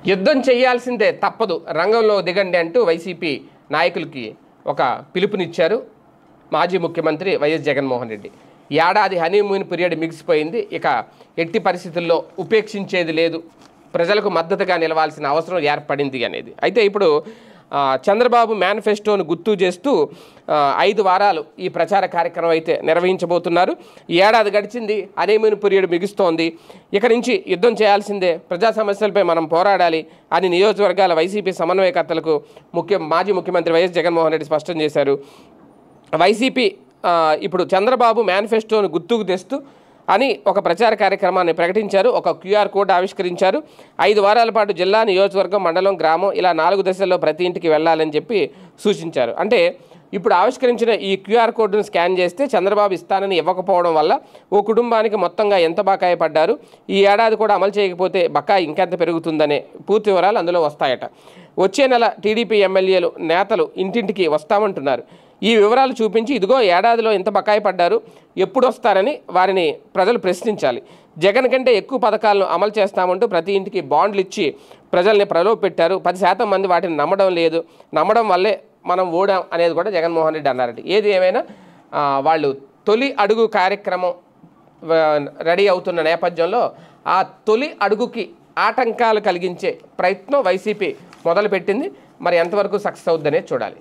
యుద్ధం చేయాల్సిందే తప్పదు, రంగంలో దిగండి అంటూ వైసీపీ నాయకులకి ఒక పిలుపునిచ్చారు మాజీ ముఖ్యమంత్రి వైఎస్ జగన్మోహన్ రెడ్డి. ఏడాది హనీమూన్ పీరియడ్ మిగిసిపోయింది, ఇక ఎట్టి పరిస్థితుల్లో ఉపేక్షించేది లేదు, ప్రజలకు మద్దతుగా నిలవాల్సిన అవసరం ఏర్పడింది అనేది. అయితే ఇప్పుడు చంద్రబాబు మేనిఫెస్టోను గుర్తు చేస్తూ 5 వారాలు ఈ ప్రచార కార్యక్రమం అయితే నిర్వహించబోతున్నారు. ఈ ఏడాది గడిచింది, హనీమూన్ పీరియడ్ మిగుస్తోంది, ఇక నుంచి యుద్ధం చేయాల్సిందే, ప్రజా సమస్యలపై మనం పోరాడాలి అని నియోజకవర్గాల వైసీపీ సమన్వయకర్తలకు మాజీ ముఖ్యమంత్రి వైఎస్ జగన్మోహన్ రెడ్డి స్పష్టం చేశారు. వైసీపీ ఇప్పుడు చంద్రబాబు మేనిఫెస్టోను గుర్తుకు తెస్తూ అని ఒక ప్రచార కార్యక్రమాన్ని ప్రకటించారు. ఒక QR కోడ్ ఆవిష్కరించారు. 5 వారాల పాటు జిల్లా, నియోజకవర్గం, మండలం, గ్రామం ఇలా 4 దశల్లో ప్రతి ఇంటికి వెళ్ళాలని చెప్పి సూచించారు. అంటే ఇప్పుడు ఆవిష్కరించిన ఈ QR కోడ్ను స్కాన్ చేస్తే చంద్రబాబు ఇస్తానని ఇవ్వకపోవడం వల్ల ఓ కుటుంబానికి మొత్తంగా ఎంత బకాయి పడ్డారు, ఈ ఏడాది కూడా అమలు చేయకపోతే బకాయి ఇంకెంత పెరుగుతుందనే పూర్తి వివరాలు అందులో వస్తాయట. వచ్చే నెల టీడీపీ ఎమ్మెల్యేలు, నేతలు ఇంటింటికి వస్తామంటున్నారు. ఈ వివరాలు చూపించి ఇదిగో ఏడాదిలో ఎంత బకాయి పడ్డారు, ఎప్పుడు వస్తారని వారిని ప్రజలు ప్రశ్నించాలి. జగన్ కంటే ఎక్కువ పథకాలను అమలు చేస్తామంటూ ప్రతి ఇంటికి బాండ్లు ఇచ్చి ప్రజల్ని ప్రలోభపెట్టారు. 10% మంది వాటిని నమ్మడం లేదు, నమ్మడం వల్లే మనం ఓడాం అనేది కూడా జగన్మోహన్ రెడ్డి అన్నారట. ఏది ఏమైనా వాళ్ళు తొలి అడుగు కార్యక్రమం రెడీ అవుతున్న నేపథ్యంలో ఆ తొలి అడుగుకి ఆటంకాలు కలిగించే ప్రయత్నం వైసీపీ మొదలుపెట్టింది. మరి ఎంతవరకు సక్సెస్ అవుద్దనే చూడాలి.